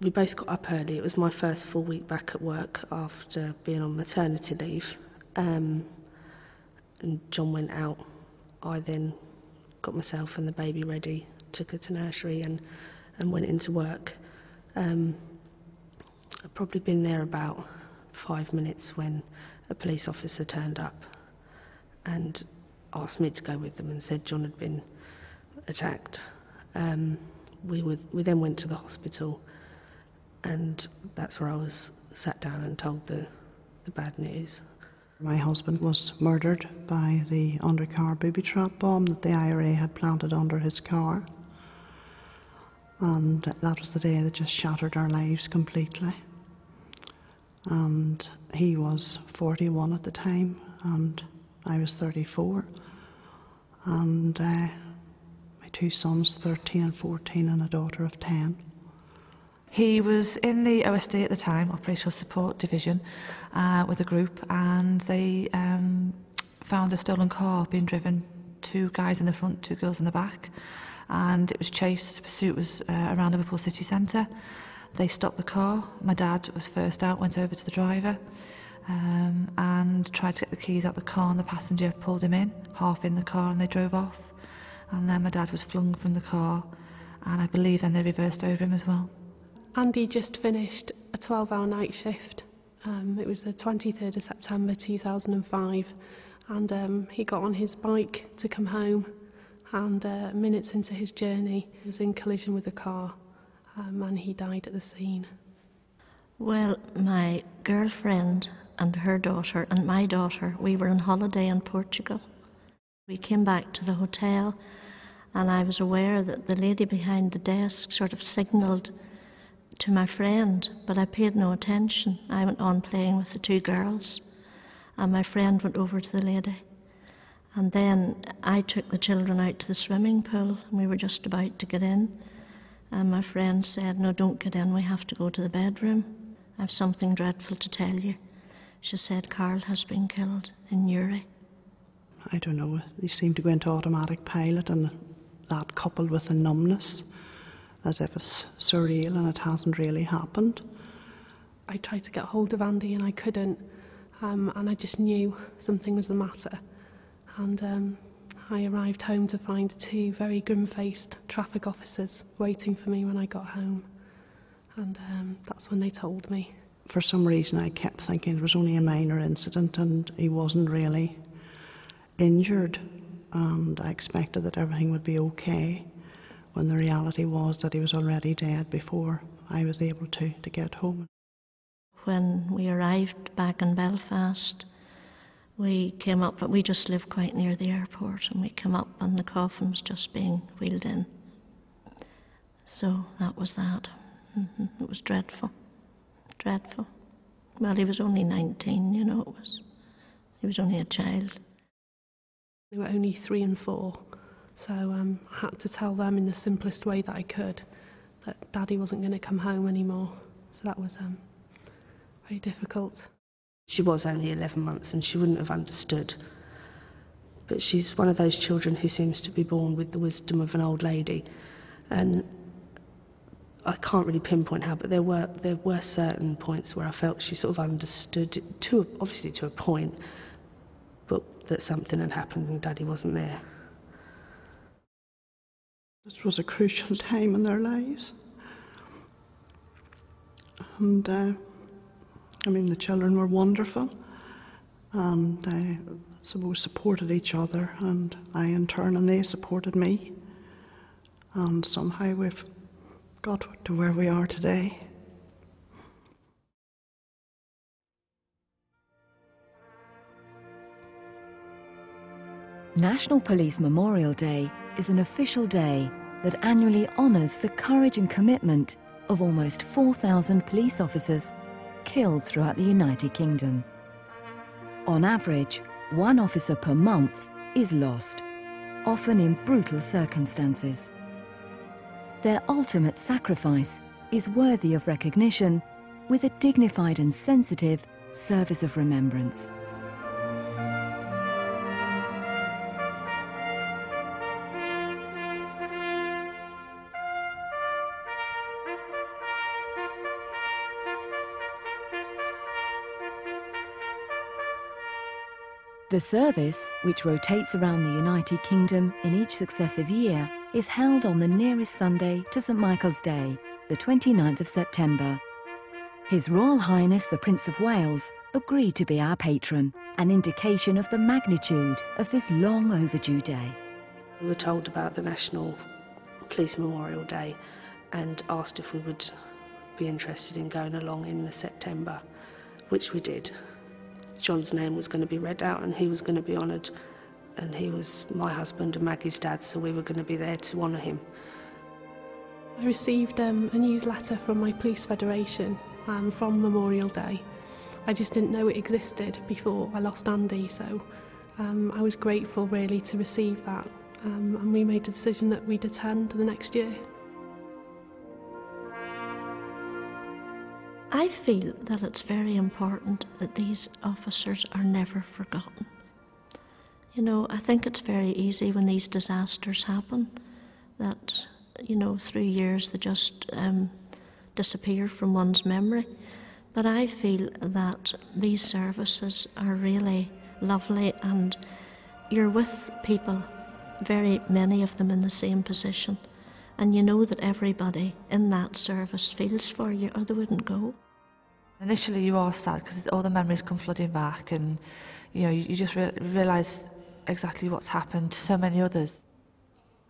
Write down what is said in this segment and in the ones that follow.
We both got up early. It was my first full week back at work after being on maternity leave. And John went out. I then got myself and the baby ready, took her to nursery and went into work. I'd probably been there about 5 minutes when a police officer turned up and asked me to go with them and said John had been attacked. We then went to the hospital, and that's where I was sat down and told the bad news. My husband was murdered by the undercar booby trap bomb that the IRA had planted under his car. And that was the day that just shattered our lives completely. And he was 41 at the time, and I was 34. And my two sons, 13 and 14, and a daughter of 10. He was in the OSD at the time, Operational Support Division, with a group, and they found a stolen car being driven, 2 guys in the front, 2 girls in the back, and it was chased. The pursuit was around Liverpool city centre. They stopped the car. My dad was first out, went over to the driver and tried to get the keys out the car, and the passenger pulled him in, half in the car, and they drove off. And then my dad was flung from the car, and I believe then they reversed over him as well. Andy just finished a 12-hour night shift. It was the 23rd of September 2005, and he got on his bike to come home, and minutes into his journey he was in collision with a car, and he died at the scene. Well, my girlfriend and her daughter and my daughter, we were on holiday in Portugal. We came back to the hotel, and I was aware that the lady behind the desk sort of signalled to my friend, but I paid no attention. I went on playing with the 2 girls, and my friend went over to the lady. And then I took the children out to the swimming pool, and we were just about to get in, and my friend said, "No, don't get in, we have to go to the bedroom. I've something dreadful to tell you." She said, "Carl has been killed in Uri." I don't know, they seem to go into automatic pilot, and that coupled with the numbness, as if it's surreal and it hasn't really happened. I tried to get hold of Andy and I couldn't, and I just knew something was the matter. And I arrived home to find 2 very grim-faced traffic officers waiting for me when I got home, and that's when they told me. For some reason I kept thinking it was only a minor incident and he wasn't really injured, and I expected that everything would be okay, when the reality was that he was already dead before I was able to get home. When we arrived back in Belfast, we came up, but we just lived quite near the airport, and we came up and the coffin was just being wheeled in. So that was that. It was dreadful. Dreadful. Well, he was only 19, you know, he was only a child. They were only 3 and 4, so I had to tell them in the simplest way that I could that Daddy wasn't going to come home anymore. So that was very difficult. She was only 11 months and she wouldn't have understood. But she's one of those children who seems to be born with the wisdom of an old lady. And I can't really pinpoint how, but there were certain points where I felt she sort of understood, obviously to a point, but that something had happened and Daddy wasn't there. This was a crucial time in their lives. And I mean, the children were wonderful, and I suppose supported each other, and I in turn, and they supported me. And somehow we've got to where we are today. National Police Memorial Day is an official day that annually honours the courage and commitment of almost 4,000 police officers killed throughout the United Kingdom. On average, 1 officer per month is lost, often in brutal circumstances. Their ultimate sacrifice is worthy of recognition with a dignified and sensitive service of remembrance. The service, which rotates around the United Kingdom in each successive year, is held on the nearest Sunday to St Michael's Day, the 29th of September. His Royal Highness the Prince of Wales agreed to be our patron, an indication of the magnitude of this long overdue day. We were told about the National Police Memorial Day and asked if we would be interested in going along in the September, which we did. John's name was going to be read out and he was going to be honoured, and he was my husband and Maggie's dad, so we were going to be there to honour him. I received a newsletter from my police federation from Memorial Day. I just didn't know it existed before I lost Andy, so I was grateful really to receive that, and we made a decision that we'd attend the next year. I feel that it's very important that these officers are never forgotten. You know, I think it's very easy when these disasters happen that, you know, through years they just disappear from one's memory. But I feel that these services are really lovely, and you're with people, very many of them in the same position, and you know that everybody in that service feels for you or they wouldn't go. Initially you are sad because all the memories come flooding back, and you know, you just realise exactly what's happened to so many others.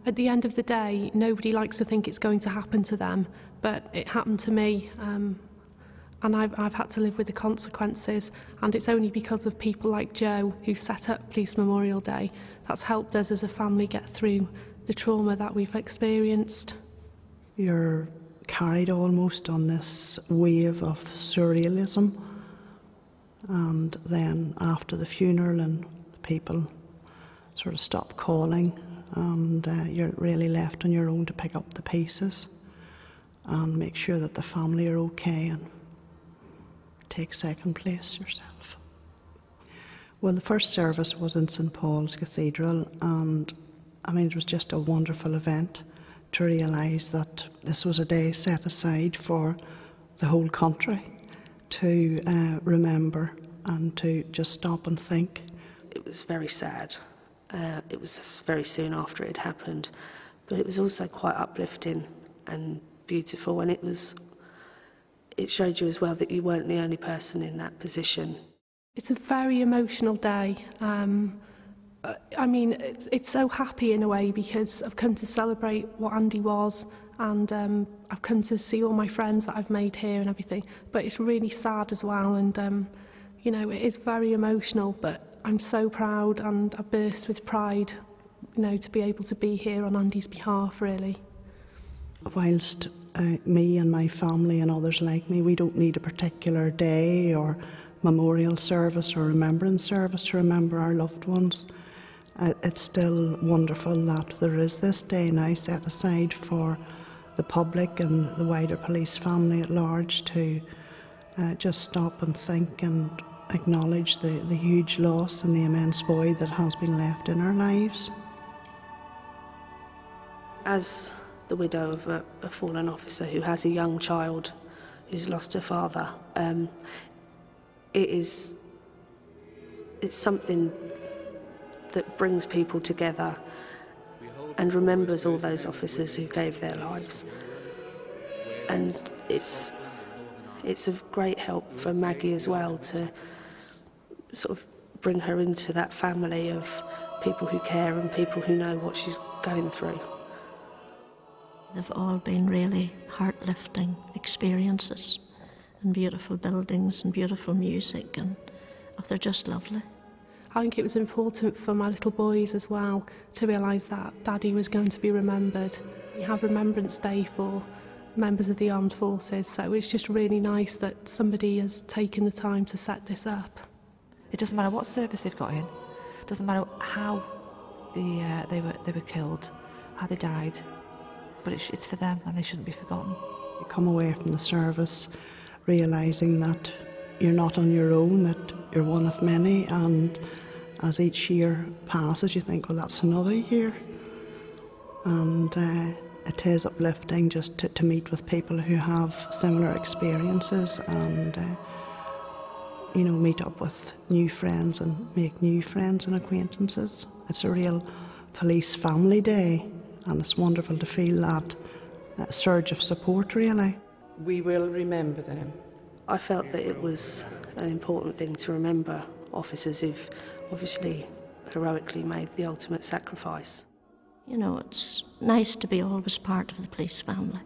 At the end of the day, nobody likes to think it's going to happen to them, but it happened to me, and I've had to live with the consequences, and it's only because of people like Joe, who set up Police Memorial Day, that's helped us as a family get through the trauma that we've experienced. You're carried almost on this wave of surrealism, and then after the funeral and people sort of stop calling, and you're really left on your own to pick up the pieces and make sure that the family are okay and take second place yourself. Well, the first service was in St Paul's Cathedral, and I mean, it was just a wonderful event to realise that this was a day set aside for the whole country to remember and to just stop and think. It was very sad. It was very soon after it had happened, but it was also quite uplifting and beautiful, and it showed you as well that you weren't the only person in that position. It's a very emotional day. I mean, it's so happy in a way because I've come to celebrate what Andy was, and I've come to see all my friends that I've made here and everything, but it's really sad as well, and you know, it is very emotional, but I'm so proud and I burst with pride, you know, to be able to be here on Andy's behalf, really. Whilst me and my family and others like me, we don't need a particular day or memorial service or remembrance service to remember our loved ones, it's still wonderful that there is this day now set aside for the public and the wider police family at large to just stop and think and acknowledge the huge loss and the immense void that has been left in our lives. As the widow of a fallen officer who has a young child who's lost her father, it's something that brings people together and remembers all those officers who gave their lives. And it's of great help for Maggie as well to sort of bring her into that family of people who care and people who know what she's going through. They've all been really heart-lifting experiences, and beautiful buildings and beautiful music, and they're just lovely. I think it was important for my little boys as well to realise that Daddy was going to be remembered. We have Remembrance Day for members of the armed forces, so it's just really nice that somebody has taken the time to set this up. It doesn't matter what service they've got in, it doesn't matter how they were killed, how they died, but it's for them and they shouldn't be forgotten. You come away from the service realising that you're not on your own, that you're one of many, and as each year passes you think, well, that's another year. And it is uplifting just to meet with people who have similar experiences and you know, meet up with new friends and make new friends and acquaintances. It's a real police family day, and it's wonderful to feel that surge of support, really. We will remember them. I felt that it was an important thing to remember officers who've obviously heroically made the ultimate sacrifice. You know, it's nice to be always part of the police family.